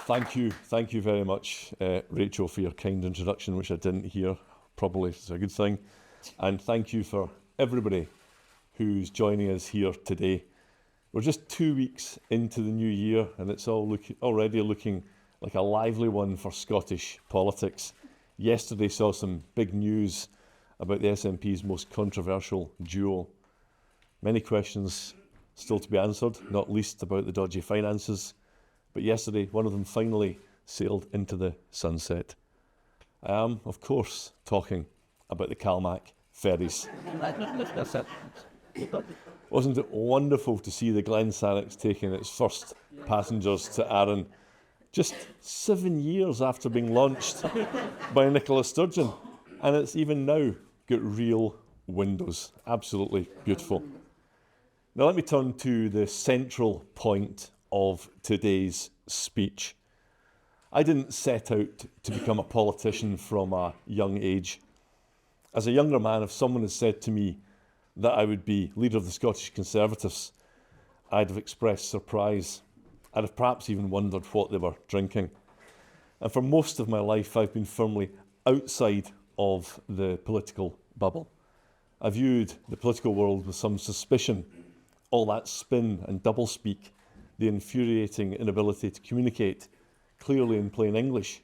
Thank you very much, Rachel, for your kind introduction, which I didn't hear. Probably it's a good thing. And thank you for everybody who's joining us here today. We're just 2 weeks into the new year, and it's already looking like a lively one for Scottish politics. Yesterday saw some big news about the SNP's most controversial duo. Many questions still to be answered, not least about the dodgy finances. But yesterday, one of them finally sailed into the sunset. I am, of course, talking about the Calmac ferries. Wasn't it wonderful to see the Glen Sannox taking its first passengers to Arran just 7 years after being launched by Nicola Sturgeon? And it's even now got real windows. Absolutely beautiful. Now let me turn to the central point of today's speech. I didn't set out to become a politician from a young age. As a younger man, if someone had said to me that I would be leader of the Scottish Conservatives, I'd have expressed surprise. I'd have perhaps even wondered what they were drinking. And for most of my life, I've been firmly outside of the political bubble. I viewed the political world with some suspicion. All that spin and doublespeak, the infuriating inability to communicate clearly in plain English.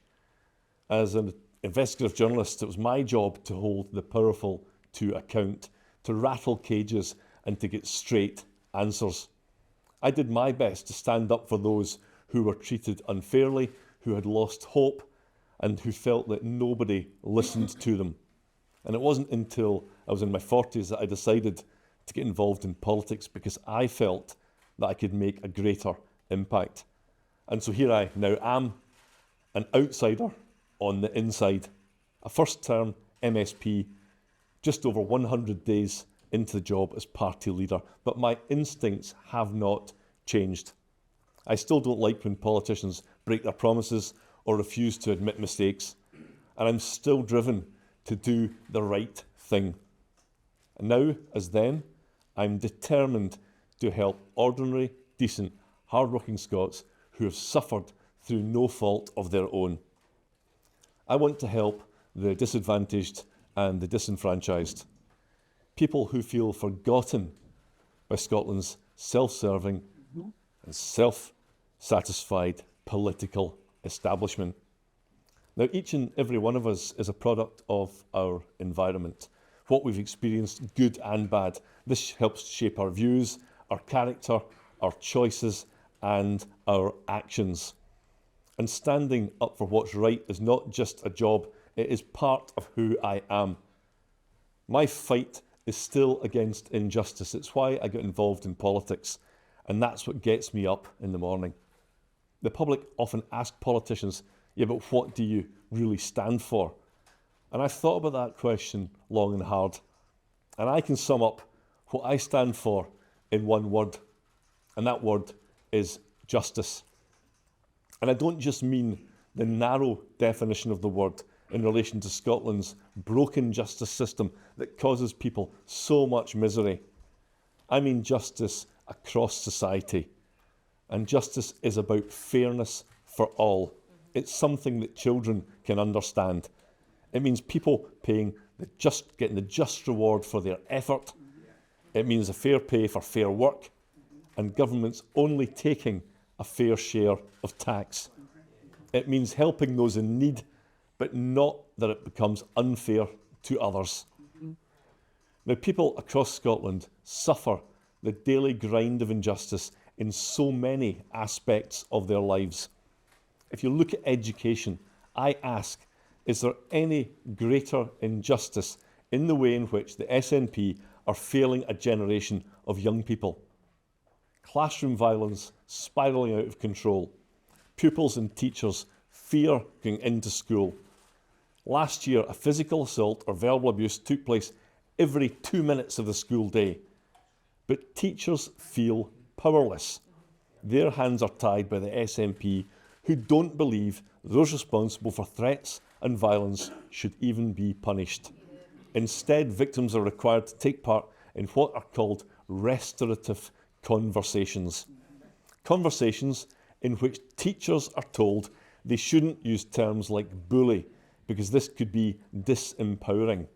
As an investigative journalist, it was my job to hold the powerful to account, to rattle cages and to get straight answers. I did my best to stand up for those who were treated unfairly, who had lost hope, and who felt that nobody listened to them. And it wasn't until I was in my 40s that I decided to get involved in politics, because I felt that I could make a greater impact. And so here I now am, an outsider on the inside, a first-term MSP, just over 100 days into the job as party leader. But my instincts have not changed. I still don't like when politicians break their promises or refuse to admit mistakes. And I'm still driven to do the right thing. And now, as then, I'm determined to help ordinary, decent, hard-working Scots who have suffered through no fault of their own. I want to help the disadvantaged and the disenfranchised, people who feel forgotten by Scotland's self-serving and self-satisfied political establishment. Now, each and every one of us is a product of our environment, what we've experienced, good and bad. This helps shape our views, our character, our choices, and our actions. And standing up for what's right is not just a job, it is part of who I am. My fight is still against injustice. It's why I got involved in politics, and that's what gets me up in the morning. The public often ask politicians, yeah, but what do you really stand for? And I've thought about that question long and hard, and I can sum up what I stand for in one word, and that word is justice. And I don't just mean the narrow definition of the word in relation to Scotland's broken justice system that causes people so much misery. I mean justice across society. And justice is about fairness for all. It's something that children can understand. It means people getting the just reward for their effort. It means a fair pay for fair work, and governments only taking a fair share of tax. It means helping those in need, but not that it becomes unfair to others. Now, people across Scotland suffer the daily grind of injustice in so many aspects of their lives. If you look at education, I ask, is there any greater injustice in the way in which the SNP are failing a generation of young people? Classroom violence spiralling out of control. Pupils and teachers fear going into school. Last year, a physical assault or verbal abuse took place every 2 minutes of the school day. But teachers feel powerless. Their hands are tied by the SNP, who don't believe those responsible for threats and violence should even be punished. Instead, victims are required to take part in what are called restorative conversations. Conversations in which teachers are told they shouldn't use terms like bully because this could be disempowering.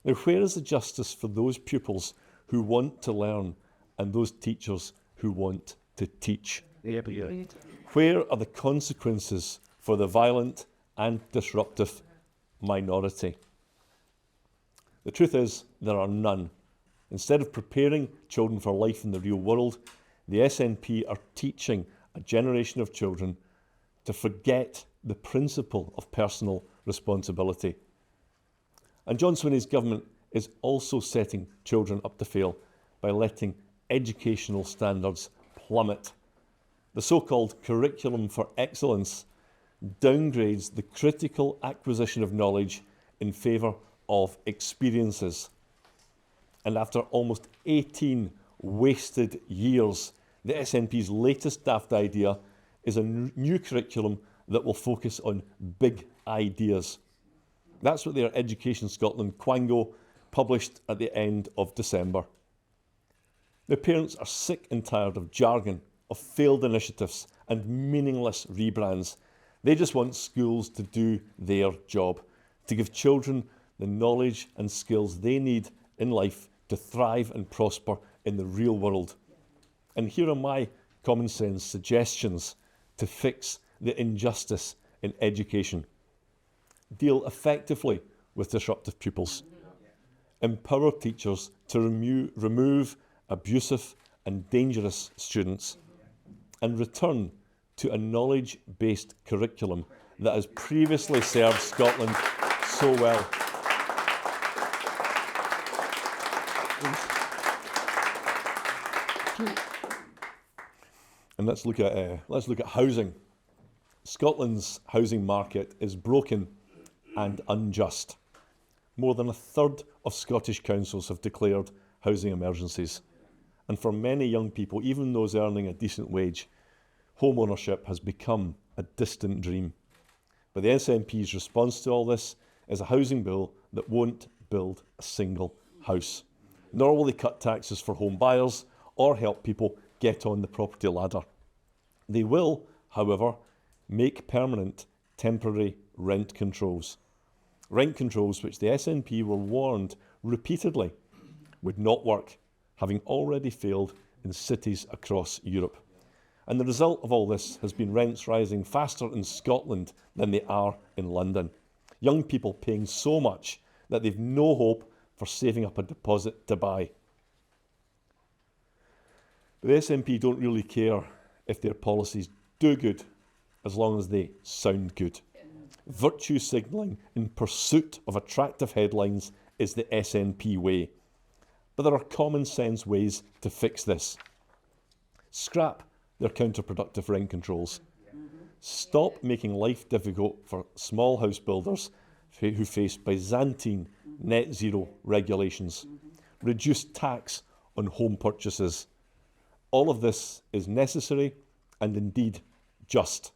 Now, where is the justice for those pupils who want to learn and those teachers who want to teach? Where are the consequences for the violent and disruptive minority? The truth is, there are none. Instead of preparing children for life in the real world, the SNP are teaching a generation of children to forget the principle of personal responsibility. And John Swinney's government is also setting children up to fail by letting educational standards plummet. The so-called curriculum for excellence downgrades the critical acquisition of knowledge in favour of experiences. And after almost 18 wasted years, the SNP's latest daft idea is a new curriculum that will focus on big ideas. That's what their Education Scotland Quango published at the end of December. The parents are sick and tired of jargon, of failed initiatives and meaningless rebrands. They just want schools to do their job, to give children the knowledge and skills they need in life to thrive and prosper in the real world. And here are my common sense suggestions to fix the injustice in education. Deal effectively with disruptive pupils. Empower teachers to remove abusive and dangerous students. And return to a knowledge-based curriculum that has previously served Scotland so well. And let's look at housing. Scotland's housing market is broken and unjust. More than a third of Scottish councils have declared housing emergencies. And for many young people, even those earning a decent wage, home ownership has become a distant dream. But the SNP's response to all this is a housing bill that won't build a single house. Nor will they cut taxes for home buyers or help people get on the property ladder. They will, however, make permanent temporary rent controls. Rent controls which the SNP were warned repeatedly would not work, having already failed in cities across Europe. And the result of all this has been rents rising faster in Scotland than they are in London. Young people paying so much that they've no hope for saving up a deposit to buy. But the SNP don't really care if their policies do good, as long as they sound good. Virtue signalling in pursuit of attractive headlines is the SNP way. But there are common sense ways to fix this. Scrap their counterproductive rent controls. Stop making life difficult for small house builders who face Byzantine net zero regulations. Reduce tax on home purchases. All of this is necessary and indeed just.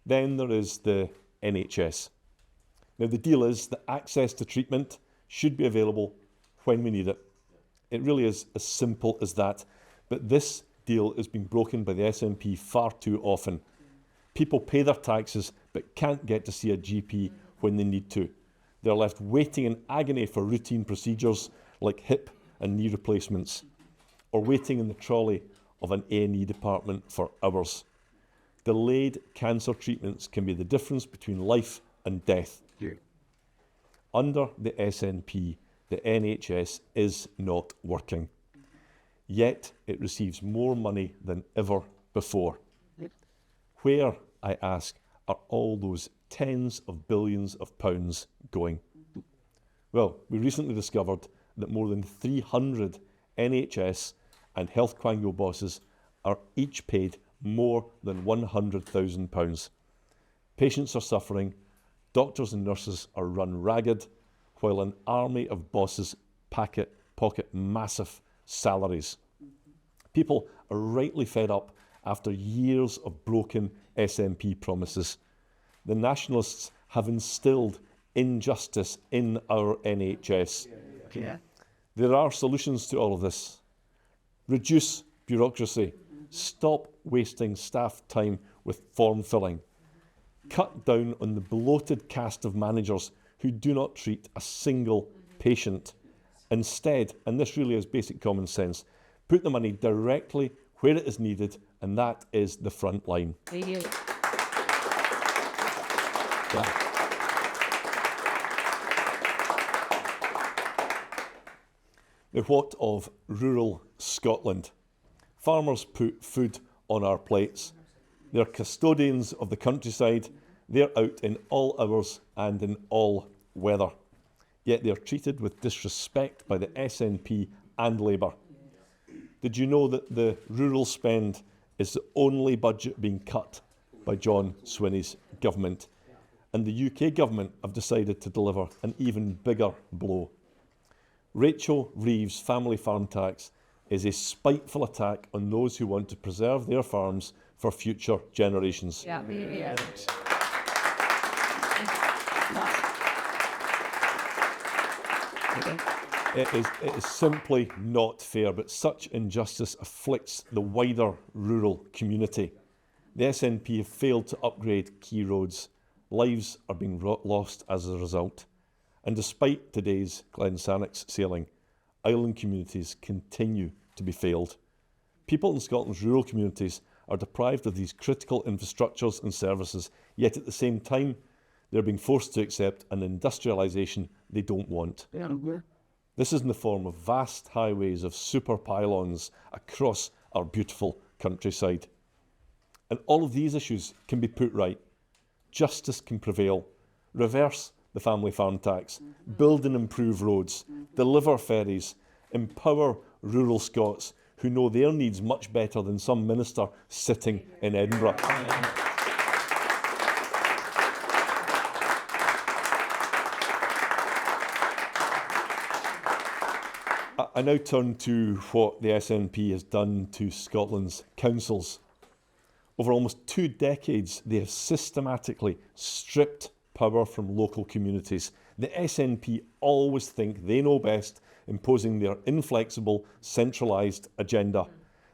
Then there is the NHS. Now the deal is that access to treatment should be available when we need it. It really is as simple as that. But this deal is being broken by the SNP far too often. People pay their taxes but can't get to see a GP when they need to. They're left waiting in agony for routine procedures like hip and knee replacements, or waiting in the trolley of an A&E department for hours. Delayed cancer treatments can be the difference between life and death. Yeah. Under the SNP, the NHS is not working. Yet it receives more money than ever before. Yep. Where, I ask, are all those tens of billions of pounds going? Well, we recently discovered that more than 300 NHS and health quango bosses are each paid more than £100,000. Patients are suffering, doctors and nurses are run ragged, while an army of bosses pocket massive salaries. People are rightly fed up after years of broken SNP promises. The Nationalists have instilled injustice in our NHS. Yeah. There are solutions to all of this. Reduce bureaucracy, Stop wasting staff time with form filling. Cut down on the bloated cast of managers who do not treat a single patient. Instead, and this really is basic common sense, put the money directly where it is needed, and that is the front line. Yeah. Now, what of rural Scotland? Farmers put food on our plates. They're custodians of the countryside. They're out in all hours and in all weather. Yet they're treated with disrespect by the SNP and Labour. Did you know that the rural spend is the only budget being cut by John Swinney's government? And the UK government have decided to deliver an even bigger blow. Rachel Reeves' family farm tax is a spiteful attack on those who want to preserve their farms for future generations. Yeah. It is simply not fair, but such injustice afflicts the wider rural community. The SNP have failed to upgrade key roads. Lives are being lost as a result. And despite today's Glensannox sailing, island communities continue to be failed. People in Scotland's rural communities are deprived of these critical infrastructures and services, yet at the same time, they're being forced to accept an industrialisation they don't want. This is in the form of vast highways of super pylons across our beautiful countryside. And all of these issues can be put right. Justice can prevail. Reverse the family farm tax, build and improve roads, deliver ferries, empower rural Scots who know their needs much better than some minister sitting in Edinburgh. I now turn to what the SNP has done to Scotland's councils. Over almost 2 decades, they have systematically stripped power from local communities. The SNP always think they know best, imposing their inflexible, centralised agenda.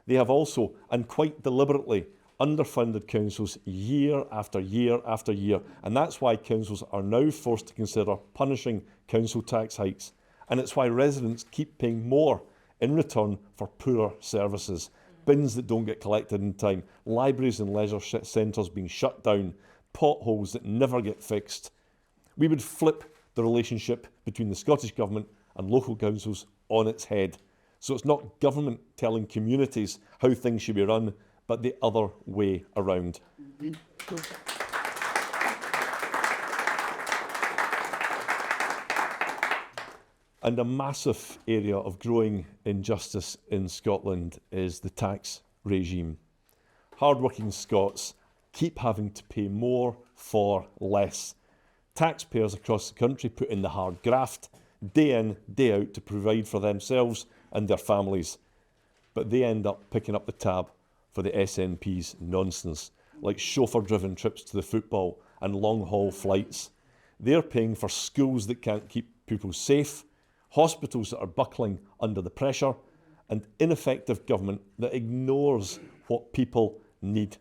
They have also, and quite deliberately, underfunded councils year after year after year, and that's why councils are now forced to consider punishing council tax hikes. And it's why residents keep paying more in return for poorer services. Bins that don't get collected in time, libraries and leisure centres being shut down, potholes that never get fixed. We would flip the relationship between the Scottish Government and local councils on its head. So it's not government telling communities how things should be run, but the other way around. And a massive area of growing injustice in Scotland is the tax regime. Hard-working Scots keep having to pay more for less. Taxpayers across the country put in the hard graft, day in, day out, to provide for themselves and their families. But they end up picking up the tab for the SNP's nonsense, like chauffeur-driven trips to the football and long-haul flights. They're paying for schools that can't keep pupils safe, hospitals that are buckling under the pressure, and ineffective government that ignores what people need.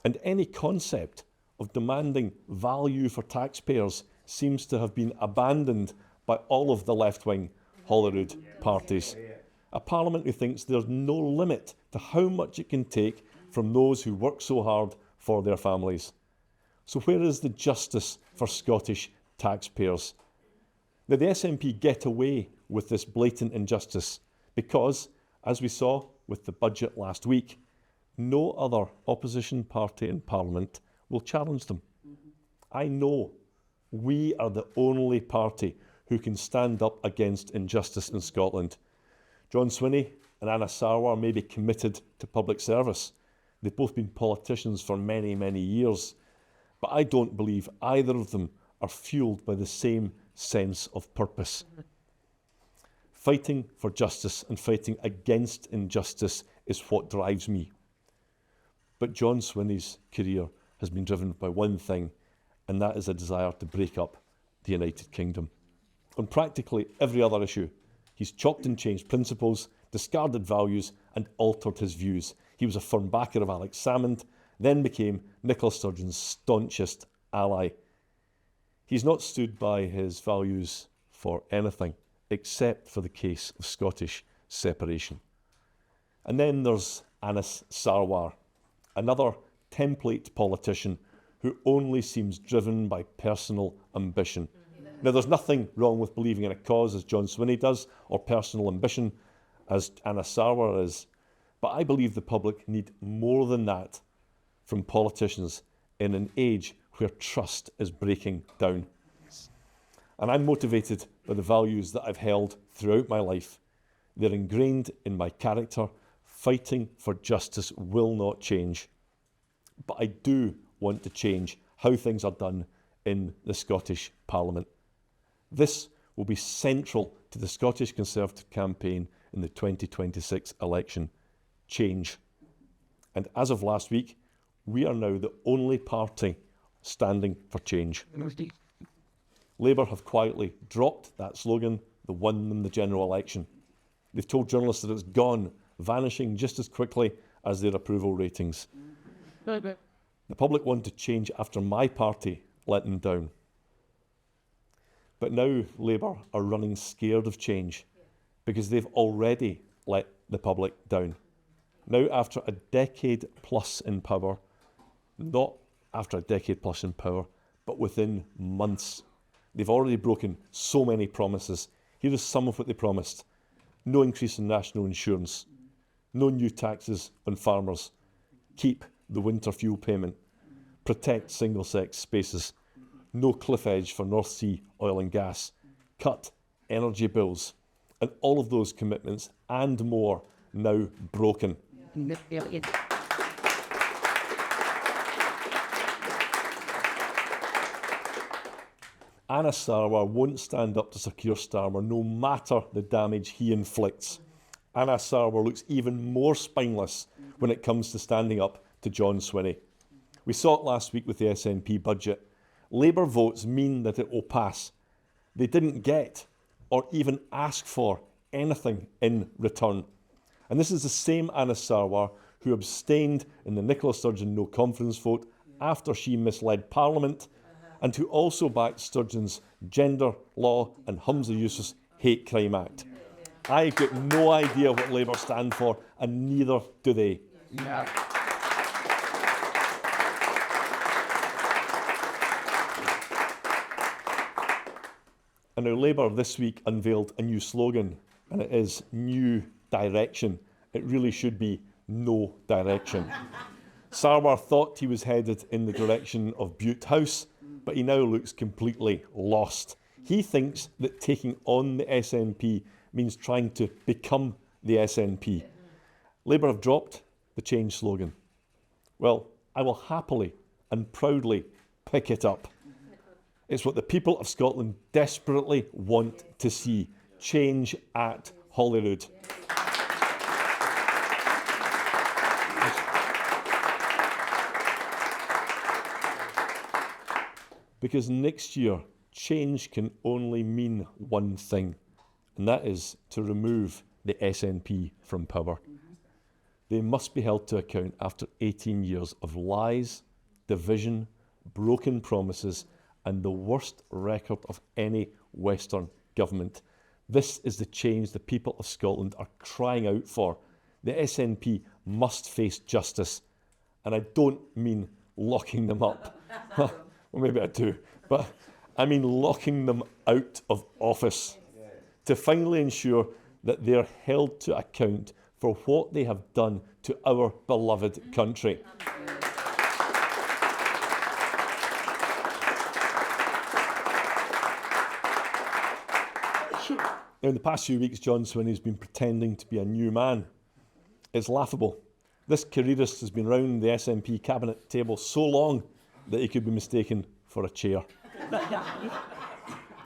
And any concept of demanding value for taxpayers seems to have been abandoned by all of the left-wing Holyrood parties. A parliament who thinks there's no limit to how much it can take from those who work so hard for their families. So where is the justice for Scottish taxpayers? Now, the SNP get away with this blatant injustice because, as we saw with the budget last week, no other opposition party in Parliament will challenge them. I know we are the only party who can stand up against injustice in Scotland. John Swinney and Anna Sarwar may be committed to public service. They've both been politicians for many, many years. But I don't believe either of them are fuelled by the same sense of purpose. Fighting for justice and fighting against injustice is what drives me. But John Swinney's career has been driven by one thing, and that is a desire to break up the United Kingdom. On practically every other issue, he's chopped and changed principles discarded values and altered his views. He was a firm backer of Alex Salmond, then became Nicola Sturgeon's staunchest ally. He's not stood by his values for anything except for the case of Scottish separation. And then there's Anas Sarwar, another template politician who only seems driven by personal ambition. Now, there's nothing wrong with believing in a cause, as John Swinney does, or personal ambition, as Anas Sarwar is, but I believe the public need more than that from politicians in an age where trust is breaking down. And I'm motivated by the values that I've held throughout my life. They're ingrained in my character. Fighting for justice will not change. But I do want to change how things are done in the Scottish Parliament. This will be central to the Scottish Conservative campaign in the 2026 election. Change. And as of last week, we are now the only party standing for change. Labour have quietly dropped that slogan that won them the general election. They've told journalists that it's gone, vanishing just as quickly as their approval ratings. The public want to change after my party let them down. But now Labour are running scared of change because they've already let the public down. Now, after a decade plus in power, not after a decade plus in power, but within months, they've already broken so many promises. Here is some of what they promised. No increase in national insurance, no new taxes on farmers, keep the winter fuel payment, protect single-sex spaces, no cliff edge for North Sea oil and gas, cut energy bills, and all of those commitments and more now broken. Anas Sarwar won't stand up to Sir Keir Starmer no matter the damage he inflicts. Anas Sarwar looks even more spineless when it comes to standing up to John Swinney. We saw it last week with the SNP budget. Labour votes mean that it will pass. They didn't get or even ask for anything in return. And this is the same Anas Sarwar who abstained in the Nicola Sturgeon no confidence vote after she misled Parliament, and who also backed Sturgeon's gender law and Humza Yousaf's hate crime act. I've got no idea what Labour stand for, and neither do they. Yeah. And now Labour this week unveiled a new slogan, and it is New Direction. It really should be No Direction. Sarwar thought he was headed in the direction of Bute House, but he now looks completely lost. He thinks that taking on the SNP means trying to become the SNP. Labour have dropped the change slogan. Well, I will happily and proudly pick it up. It's what the people of Scotland desperately want to see. Change at Holyrood. Because next year, change can only mean one thing, and that is to remove the SNP from power. They must be held to account after 18 years of lies, division, broken promises, and the worst record of any Western government. This is the change the people of Scotland are crying out for. The SNP must face justice, and I don't mean locking them up. Well, maybe I do, but I mean locking them out of office to finally ensure that they are held to account for what they have done to our beloved country. Now, in the past few weeks, John Swinney has been pretending to be a new man. It's laughable. This careerist has been round the SNP cabinet table so long that he could be mistaken for a chair.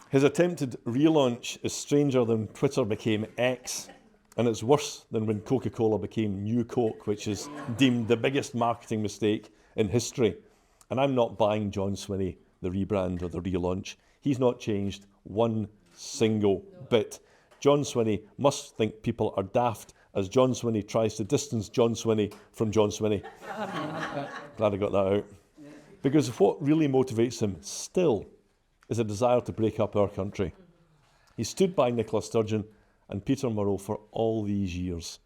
His attempted relaunch is stranger than Twitter became X, and it's worse than when Coca-Cola became New Coke, which is deemed the biggest marketing mistake in history. And I'm not buying John Swinney, the rebrand or the relaunch. He's not changed one single bit. John Swinney must think people are daft as John Swinney tries to distance John Swinney from John Swinney. Glad I got that out. Because what really motivates him still is a desire to break up our country. He stood by Nicola Sturgeon and Peter Murrow for all these years.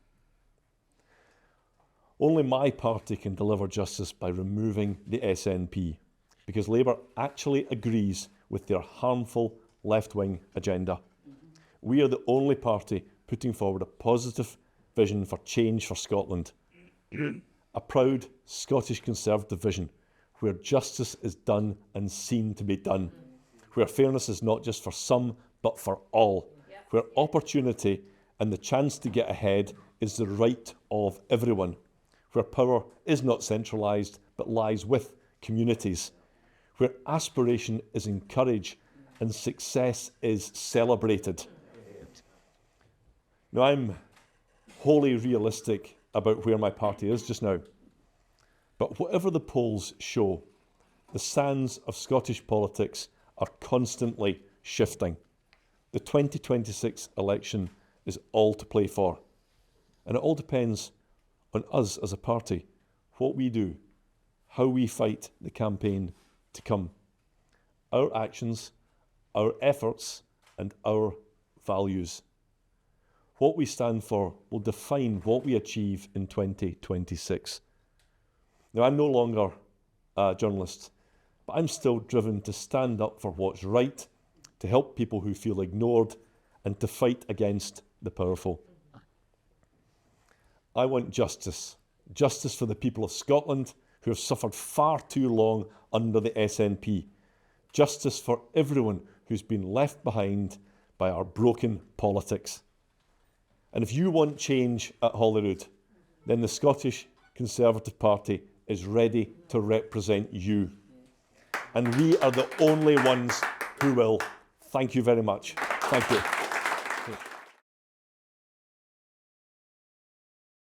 Only my party can deliver justice by removing the SNP, because Labour actually agrees with their harmful left-wing agenda. We are the only party putting forward a positive vision for change for Scotland. A proud Scottish Conservative vision where justice is done and seen to be done, where fairness is not just for some but for all, where opportunity and the chance to get ahead is the right of everyone, where power is not centralised but lies with communities, where aspiration is encouraged and success is celebrated. Now, I'm wholly realistic about where my party is just now, but whatever the polls show, the sands of Scottish politics are constantly shifting. The 2026 election is all to play for, and it all depends on us as a party, what we do, how we fight the campaign to come. Our actions, our efforts, and our values. What we stand for will define what we achieve in 2026. Now, I'm no longer a journalist, but I'm still driven to stand up for what's right, to help people who feel ignored, and to fight against the powerful. I want justice. Justice for the people of Scotland who have suffered far too long under the SNP. Justice for everyone who's been left behind by our broken politics. And if you want change at Holyrood, then the Scottish Conservative Party is ready to represent you. And we are the only ones who will. Thank you very much. Thank you.